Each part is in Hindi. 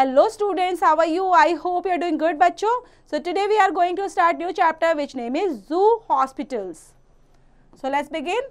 Hello students, how are you? I hope you are doing good, bachcho. So today we are going to start new chapter which name is Zoo Hospitals. So let's begin.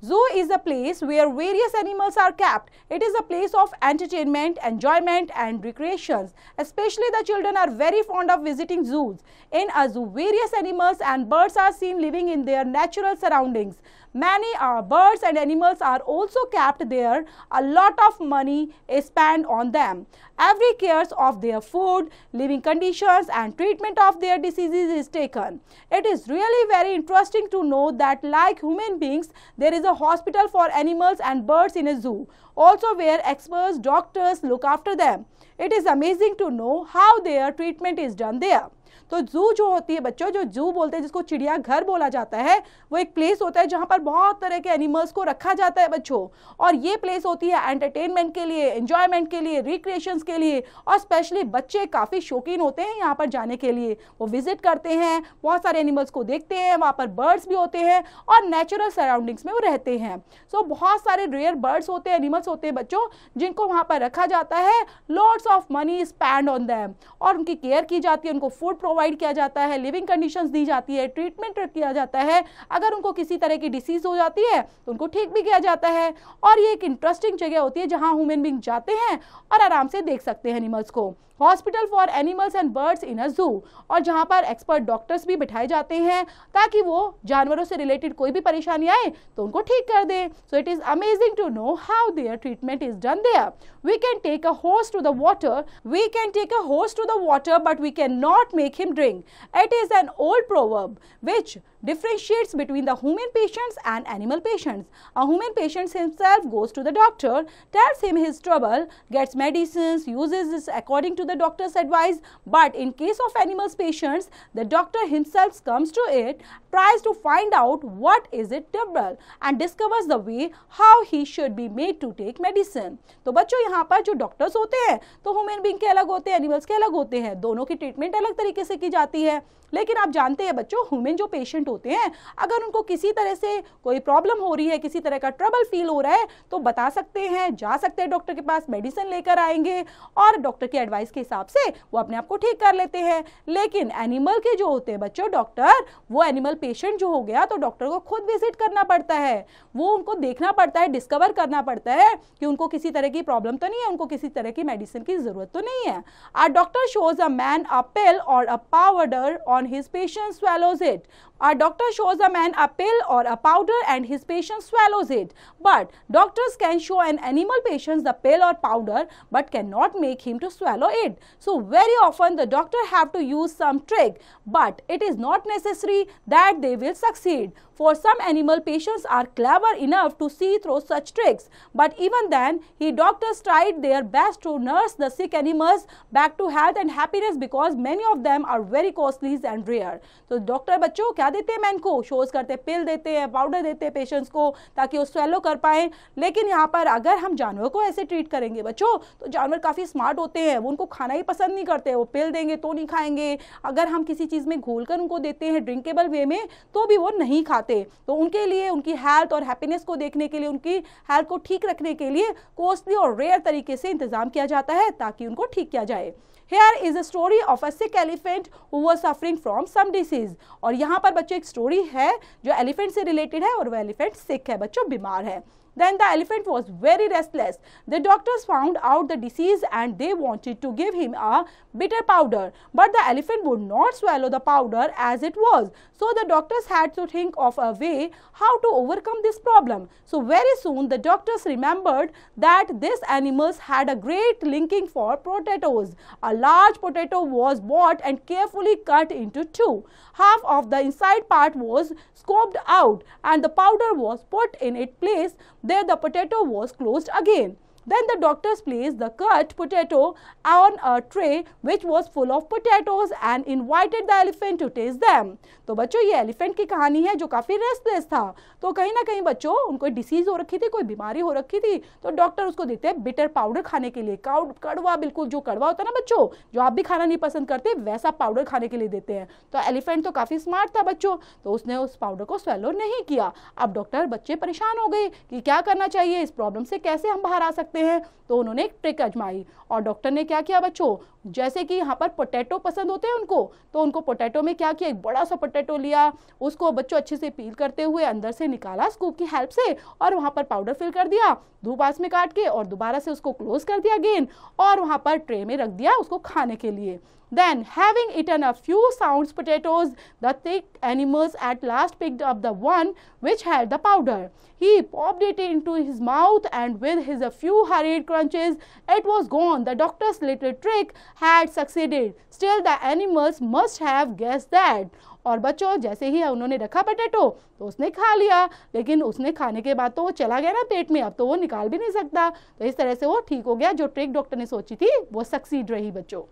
Zoo is a place where various animals are kept. It is a place of entertainment, enjoyment and recreations. Especially the children are very fond of visiting zoos. In a zoo, various animals and birds are seen living in their natural surroundings. Many birds and animals are also kept there. A lot of money is spent on them. Every care of their food, living conditions and treatment of their diseases is taken. It is really very interesting to know that like human beings, there is a hospital for animals and birds in a zoo, also where experts, doctors look after them. It is amazing to know how their treatment is done there. तो जू जो होती है बच्चों, जो जू बोलते हैं जिसको चिड़िया घर बोला जाता है, वो एक प्लेस होता है जहां पर बहुत तरह के एनिमल्स को रखा जाता है बच्चों। और ये प्लेस होती है एंटरटेनमेंट के लिए, एंजॉयमेंट के लिए, रिक्रिएशंस के लिए, और स्पेशली बच्चे काफ़ी शौकीन होते हैं यहाँ पर जाने के लिए। वो विजिट करते हैं, बहुत सारे एनिमल्स को देखते हैं, वहाँ पर बर्ड्स भी होते हैं और नेचुरल सराउंडिंग्स में वो रहते हैं। सो बहुत सारे रेयर बर्ड्स होते हैं, एनिमल्स होते हैं बच्चों, जिनको वहाँ पर रखा जाता है। Lots of money spend on them, और उनकी केयर की जाती है, उनको फूड प्रोवाइड किया जाता है, लिविंग कंडीशंस दी जाती है, ट्रीटमेंट किया जाता है। अगर उनको किसी तरह की डिसीज हो जाती है तो उनको ठीक भी किया जाता है। और ये एक इंटरेस्टिंग जगह होती है जहां ह्यूमन बीइंग जाते हैं और आराम से देख सकते हैं एनिमल्स को। Hospital for animals and birds in a zoo, और जहां पर एक्सपर्ट डॉक्टर्स भी बिठाए जाते हैं ताकि वो जानवरों से रिलेटेड कोई भी परेशानी आए तो उनको ठीक कर दे। So it is amazing to know how there treatment is done there. We can take a horse to the water. We can take a horse to the water, but we cannot make him drink. It is an old proverb which differentiates between the human patients and animal patients. A human patient himself goes to the doctor, tells him his trouble, gets medicines, uses this according to the doctor's advice. But in case of animals patients, the doctor himself comes to it, tries to find out what is it trouble and discovers the way how he should be made to take medicine. तो बच्चों यहाँ पर जो डॉक्टर्स होते हैं तो ह्यूमन बीइंग के अलग होते हैं, एनिमल्स के अलग होते हैं, दोनों की ट्रीटमेंट अलग तरीके से की जाती है। लेकिन आप जानते हैं बच्चों, ह्यूमन जो पेशेंट होते हैं, अगर उनको किसी तरह से कोई प्रॉब्लम हो रही है, किसी तरह का ट्रबल फील हो रहा है, तो बता सकते हैं, जा सकते हैं डॉक्टर के पास, मेडिसिन लेकर आएंगे और डॉक्टर के एडवाइस के हिसाब से वो अपने आप को ठीक कर लेते हैं। लेकिन एनिमल के जो होते हैं बच्चों डॉक्टर, वो एनिमल पेशेंट जो हो गया तो डॉक्टर को खुद विजिट करना पड़ता है, वो उनको देखना पड़ता है, डिस्कवर करना पड़ता है कि उनको किसी तरह की प्रॉब्लम तो नहीं है, उनको किसी तरह की मेडिसिन की जरूरत तो नहीं है। A doctor shows a man a pill or a powder on his patient swallows it. A doctor shows a man a pill or a powder and his patient swallows it. But doctors can show an animal patient the pill or powder but cannot make him to swallow it. So very often the doctor have to use some trick, but it is not necessary that they will succeed. For some animal patients are clever enough to see through such tricks, but even then, doctors tried their best to nurse the sick animals back to health and happiness because many of them are very costly and rare. तो डॉक्टर बच्चों क्या देते हैं मैन को, शोज करते हैं, पिल देते हैं, पाउडर देते हैं पेशेंट्स को ताकि वो स्वेलो कर पाए। लेकिन यहाँ पर अगर हम जानवर को ऐसे ट्रीट करेंगे बच्चों, तो जानवर काफ़ी स्मार्ट होते हैं, वो उनको खाना ही पसंद नहीं करते, वो पिल देंगे तो नहीं खाएंगे। अगर हम किसी चीज़ में घोल कर उनको देते हैं ड्रिंकेबल वे में तो भी वो नहीं खाते। तो उनके लिए उनकी हेल्थ और हैप्पीनेस को देखने के लिए, उनकी हेल्थ को ठीक रखने के लिए कॉस्टली और रेयर तरीके से इंतजाम किया जाता है ताकि उनको ठीक किया जाए। Here is a story of a sick elephant who was suffering from some disease. और यहाँ पर बच्चों एक स्टोरी है जो एलिफेंट से रिलेटेड है और वो एलिफेंट सिक है बच्चों, बीमार है। Then the elephant was very restless. The doctors found out the disease and they wanted to give him a bitter powder. But the elephant would not swallow the powder as it was. So the doctors had to think of a way how to overcome this problem. So very soon the doctors remembered that these animals had a great liking for potatoes. A large potato was bought and carefully cut into two. Half of the inside part was scooped out and the powder was put in its place. There the potato was closed again. Then the doctors placed the cut potato on a tray which was full of potatoes and invited the elephant to taste them. तो बच्चों ये एलिफेंट की कहानी है जो काफ़ी रेस्टलेस था। तो कहीं ना कहीं बच्चों उनको डिसीज हो रखी थी, कोई बीमारी हो रखी थी, तो डॉक्टर उसको देते हैं बिटर पाउडर खाने के लिए। कड़वा, बिल्कुल जो कड़वा होता है ना बच्चों, जो आप भी खाना नहीं पसंद करते, वैसा पाउडर खाने के लिए देते हैं। तो एलिफेंट तो काफ़ी स्मार्ट था बच्चों, तो उसने उस पाउडर को स्वेलो नहीं किया। अब डॉक्टर बच्चे परेशान हो गए कि क्या करना चाहिए, इस प्रॉब्लम से कैसे हम बाहर आ सकते सकते हैं, तो उन्होंने एक ट्रिक आजमाई और डॉक्टर ने क्या किया बच्चों, जैसे कि यहाँ पर पोटैटो पसंद होते हैं उनको, तो उनको पोटैटो में क्या किया, एक बड़ा सा पोटैटो लिया, उसको बच्चों अच्छे से पील करते हुए अंदर से निकाला स्कूप की हेल्प से और वहाँ पर पाउडर फिल कर दिया, दो पास में काट के और दोबारा से उसको क्लोज कर दिया अगेन और वहाँ पर ट्रे में रख दिया उसको खाने के लिए. Then, having eaten a few sound potatoes, the thick animals at last picked up the one which had the powder. He popped it into his mouth and with his a few hurried crunches, it was gone. The doctor's little trick had succeeded. Still, the animals must have guessed that. और बच्चों जैसे ही उन्होंने रखा पोटैटो तो उसने खा लिया, लेकिन उसने खाने के बाद तो वो चला गया ना पेट में, अब तो वो निकाल भी नहीं सकता. तो इस तरह से वो ठीक हो गया. जो ट्रिक डॉक्टर ने सोची थी वो सक्सीड रही बच्चों.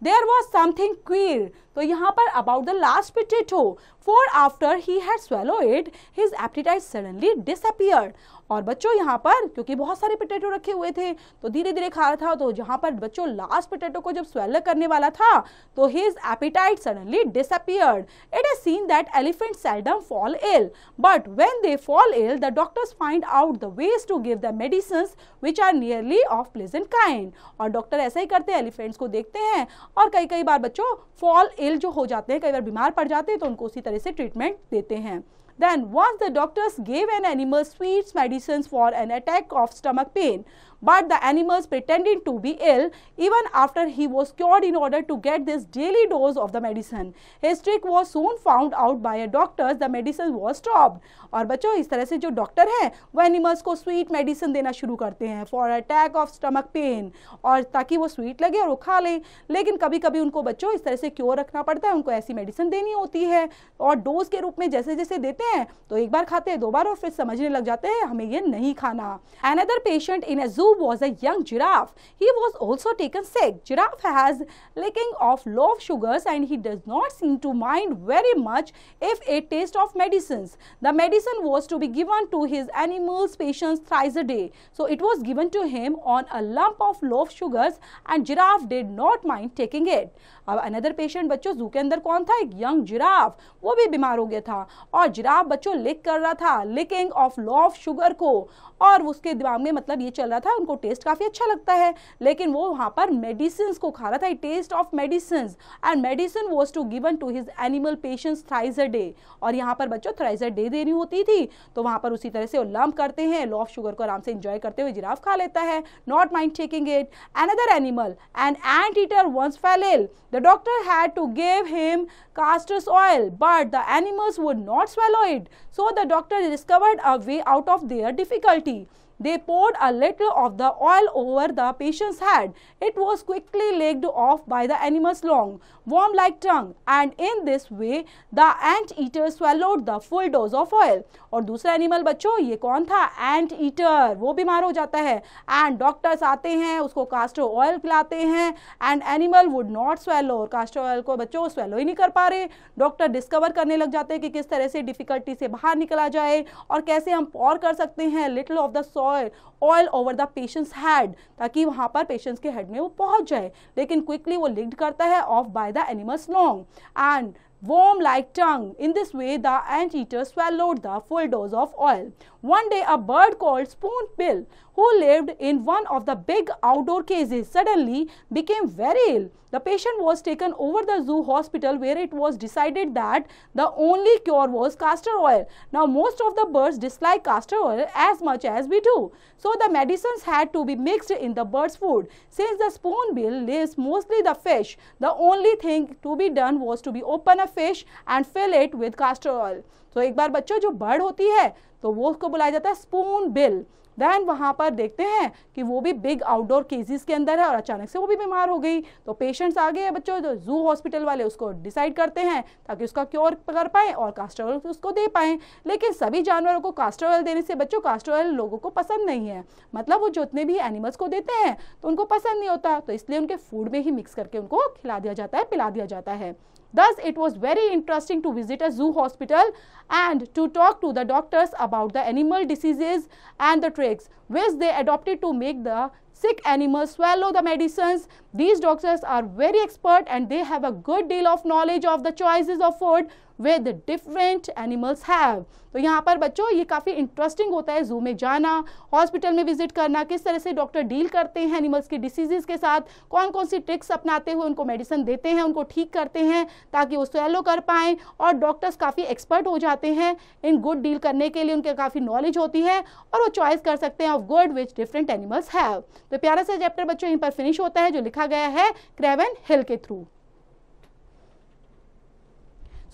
There was something queer. तो यहाँ पर about the last potato, for after he had swallowed it, his appetite suddenly disappeared. और बच्चों यहाँ पर क्योंकि बहुत सारे पोटैटो रखे हुए थे तो धीरे धीरे खा रहा था, तो जहाँ पर बच्चों लास्ट पोटैटो को जब स्वेलो करने वाला था तो his appetite suddenly disappeared. It is seen that elephants seldom fall ill, but when they fall ill, the doctors find out the ways to give them medicines which are nearly of pleasant kind. और डॉक्टर ऐसा ही करते हैं, एलिफेंट्स को देखते हैं और कई बार बच्चों फॉल इल जो हो जाते हैं, कई बार बीमार पड़ जाते हैं, तो उनको उसी तरह से ट्रीटमेंट देते हैं. Then once the doctors gave an animal sweet medicines for an attack of stomach pain, but the animals pretended to be ill even after he was cured in order to get this daily dose of the medicine. His trick was soon found out by a doctor. The medicine was stopped. और बच्चों इस तरह से जो डॉक्टर हैं वो एनिमल्स को स्वीट मेडिसिन देना शुरू करते हैं for attack of stomach pain, और ताकि वो स्वीट लगे और वो खा लें. लेकिन कभी कभी उनको बच्चों इस तरह से क्योर रखना पड़ता है, उनको ऐसी मेडिसिन देनी होती है और डोज के रूप में जैसे जैसे देते हैं तो एक बार खाते हैं, दो बार, और फिर समझने लग जाते हैं हमें ये नहीं खाना. Another patient in a zoo was a young giraffe. He was also taken sick. Giraffe has lacking of low sugars and he does not seem to mind very much if it tastes of medicines. The medicine was to be given to his animals patients thrice a day. So it was given to him on a lump of low sugars and giraffe did not mind taking it. अब अनदर पेशेंट बच्चों जू के अंदर कौन था, एक यंग जिराफ, वो भी बीमार हो गया था और जिराफ बच्चों लिक कर रहा था licking of lot of sugar को, और उसके दिमाग में मतलब ये चल रहा था उनको टेस्ट काफी अच्छा लगता है, लेकिन वो वहां पर मेडिसिन को खा रहा था, taste of medicine, and medicine was to given to his animal patients thrice a day. और यहाँ पर बच्चों थ्राइस अ डे देनी होती थी, तो वहां पर उसी तरह से वो लम्प करते हैं, लो ऑफ शुगर को आराम से एंजॉय करते हुए जिराफ खा लेता है, not mind taking it. Another animal, an anteater once fell ill. The doctor had to give him castor oil, but the animals would not swallow it. So the doctor discovered a way out of their difficulty. They poured a little of the oil over the patient's head. It was quickly licked off by the animal's long, worm-like tongue, and in this way, the ant-eater swallowed the full dose of oil. और दूसरा एनिमल बच्चों ये कौन था, एंट ईटर, वो बीमार हो जाता है एंड डॉक्टर्स आते हैं उसको कास्टर ऑयल पिलाते हैं and animal would not swallow, और कास्टर ऑयल को बच्चों स्वेलो ही नहीं कर पा रहे. डॉक्टर डिस्कवर करने लग जाते हैं कि किस तरह से डिफिकल्टी से बाहर निकला जाए और कैसे हम पॉर कर सकते हैं little of the oil over the patients head, ताकि वहां पर पेशेंट्स के हेड में वो पहुंच जाए. लेकिन क्विकली वो लिक्ड करता है of by the animals long and worm-like tongue. In this way, the ant-eater swallowed the full dose of oil. One day, a bird called Spoonbill, who lived in one of the big outdoor cages, suddenly became very ill. The patient was taken over the zoo hospital where it was decided that the only cure was castor oil. Now, most of the birds dislike castor oil as much as we do. So, the medicines had to be mixed in the bird's food. Since the spoonbill lives mostly the fish, the only thing to be done was to be open a fish and fill it with castor oil. तो एक बार बच्चों जो बर्ड होती है तो वो उसको बुलाया जाता है स्पून बिल. देन वहां पर देखते हैं कि वो भी बिग आउटडोर केसेस के अंदर है और अचानक से वो भी बीमार हो गई. तो पेशेंट्स आ गए बच्चों, जो जू हॉस्पिटल वाले उसको डिसाइड करते हैं ताकि उसका क्योर कर पाए और कास्टर ऑयल उसको दे पाए. लेकिन सभी जानवरों को कास्टर ऑयल देने से बच्चों कास्टर ऑयल लोगों को पसंद नहीं है, मतलब वो जितने भी एनिमल्स को देते हैं तो उनको पसंद नहीं होता, तो इसलिए उनके फूड में ही मिक्स करके उनको खिला दिया जाता है, पिला दिया जाता है. Thus, it was very interesting to visit a zoo hospital and to talk to the doctors about the animal diseases and the tricks which they adopted to make the sick animals swallow the medicines These doctors are very expert and they have a good deal of knowledge of the choices of food with different animals have. तो यहाँ पर बच्चों ये काफ़ी इंटरेस्टिंग होता है जू में जाना, हॉस्पिटल में विजिट करना, किस तरह से डॉक्टर डील करते हैं एनिमल्स की डिसीजेस के साथ, कौन कौन सी ट्रिक्स अपनाते हुए उनको मेडिसिन देते हैं, उनको ठीक करते हैं ताकि वो स्वेलो कर पाएँ, और डॉक्टर्स काफ़ी एक्सपर्ट हो जाते हैं इन गुड डील करने के लिए, उनके काफ़ी नॉलेज होती है और वो चॉइस कर सकते हैं of good which different animals have. तो प्यारा सा चैप्टर बच्चों यहीं पर फिनिश होता है जो लिखा गया है क्रेवन हिल के थ्रू।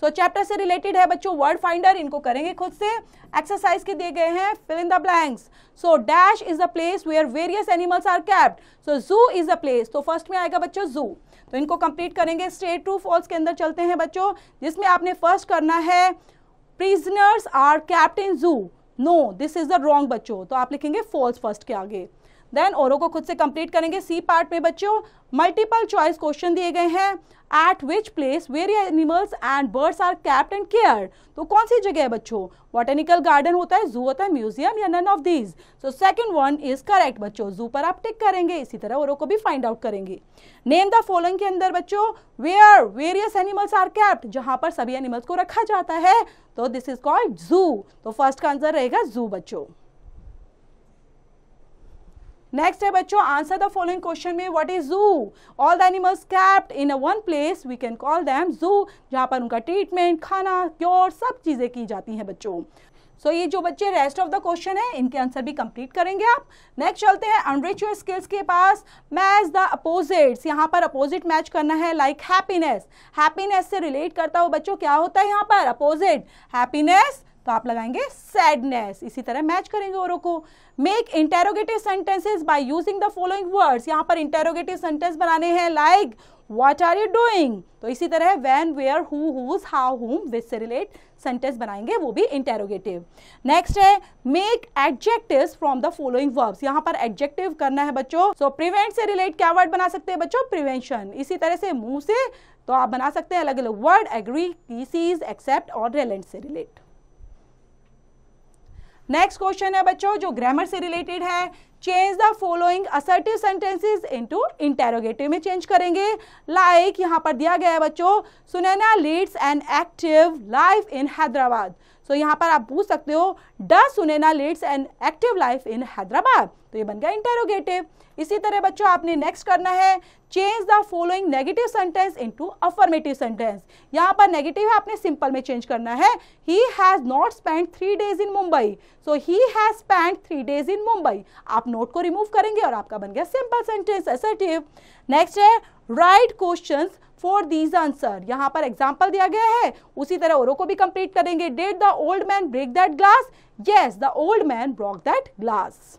सो चैप्टर से रिलेटेड है बच्चों वर्ड फाइंडर, इनको करेंगे खुद से। एक्सरसाइज के दिए गए हैं, fill in the blanks. So dash is the place where various animals are kept, so zoo is the place, तो फर्स्ट में आएगा बच्चों जू, तो इनको कंप्लीट करेंगे। स्ट्रेट ट्रू फॉल्स के अंदर चलते हैं बच्चों, जिसमें आपने फर्स्ट करना है prisoners are kept in zoo, no this is the wrong बच्चों, तो आप लिखेंगे फॉल्स फर्स्ट के आगे। देन औरों को खुद से कंप्लीट करेंगे। सी पार्ट में बच्चों मल्टीपल चॉइस क्वेश्चन दिए गए हैं, at which place various animals and birds are kept and cared, तो कौन सी जगह है बच्चों, बॉटेनिकल गार्डन होता है, जू होता है, म्यूजियम, या none of these, so second one is correct बच्चों, जू पर आप टिक करेंगे। इसी तरह औरों को भी फाइंड आउट करेंगे। नेम द फॉलोइंग के अंदर बच्चों where various animals are kept, जहां पर सभी एनिमल्स को रखा जाता है, तो दिस इज कॉल्ड जू, तो फर्स्ट का आंसर रहेगा जू बच्चों। नेक्स्ट है बच्चों आंसर द फॉलोइंग क्वेश्चन में, what is zoo, all the animals kept in a one place we can call them zoo, जहां पर उनका ट्रीटमेंट, खाना, क्योर सब चीजें की जाती हैं बच्चों। सो ये जो बच्चे रेस्ट ऑफ द क्वेश्चन है इनके आंसर भी कंप्लीट करेंगे आप। नेक्स्ट चलते हैं अनरिच योर स्किल्स के पास। मैच द अपोजिट्स, यहाँ पर अपोजिट मैच करना है, लाइक हैप्पीनेस, हैप्पीनेस से रिलेट करता हो बच्चों क्या होता है यहाँ पर अपोजिट, हैप्पीनेस, तो आप लगाएंगे सैडनेस। इसी तरह मैच करेंगे औरों को। Make interrogative sentences by using the following words, यहाँ पर इंटेरोगेटिव सेंटेंस बनाने हैं, like what are you doing, तो इसी तरह when, where, who, whose, how, whom, which से रिलेट सेंटेंस बनाएंगे, वो भी इंटेरोगेटिव। नेक्स्ट है make adjectives from the following verbs, यहाँ पर एडजेक्टिव करना है बच्चों। सो प्रिवेंट से रिलेट क्या वर्ड बना सकते हैं बच्चों, प्रिवेंशन। इसी तरह से मुंह से तो आप बना सकते हैं अलग अलग वर्ड, एग्री, कीसीज, एक्सेप्ट और रेलेंट से रिलेट। नेक्स्ट क्वेश्चन है बच्चों जो ग्रामर से रिलेटेड है, change the following assertive sentences into interrogative में चेंज करेंगे। लाइक यहाँ पर दिया गया है बच्चों, Sunaina leads an active life in Hyderabad, so यहाँ पर आप पूछ सकते हो does Sunaina leads an active life in Hyderabad, तो ये बन गया इंटेरोगेटिव। इसी तरह बच्चों आपने नेक्स्ट करना है change the following negative sentence into affirmative sentence, यहाँ पर नेगेटिव है आपने सिंपल में चेंज करना है, he has not spent 3 days in Mumbai, so he has spent 3 days इन मुंबई, आप नोट को रिमूव करेंगे और आपका बन गया सिंपल सेंटेंस असर्टिव। नेक्स्ट है right questions for these answer, यहाँ पर एग्जाम्पल दिया गया है, उसी तरह औरों को भी कंप्लीट करेंगे। Did the old man break that glass, yes the old man broke that glass.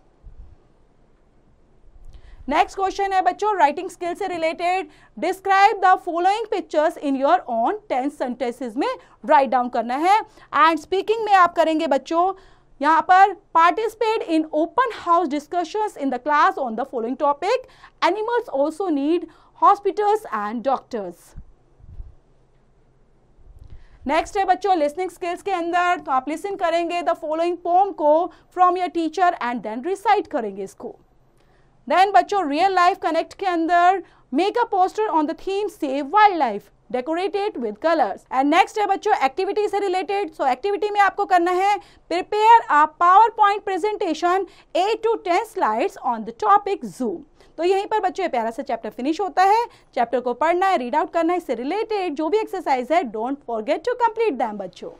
Next question है बच्चों राइटिंग स्किल से related, describe the following pictures in your own 10 sentences में राइट डाउन करना है। एंड स्पीकिंग में आप करेंगे बच्चों यहाँ पर participate in open house discussions in the class on the following topic, animals also need hospitals and doctors. Next है बच्चों लिसनिंग स्किल्स के अंदर, तो आप लिसन करेंगे द फॉलोइंग पोम को from your teacher and then recite करेंगे इसको। देन बच्चों रियल लाइफ कनेक्ट के अंदर make a poster on the theme save wildlife, decorated with colours. And next है बच्चों एक्टिविटी से रिलेटेड, सो एक्टिविटी में आपको करना है prepare a power point presentation 8 to 10 slides on the topic जू। तो यहीं पर बच्चों प्यारा सा चैप्टर फिनिश होता है। चैप्टर को पढ़ना है, रीड आउट करना है, इससे रिलेटेड जो भी एक्सरसाइज है don't forget to complete them बच्चों।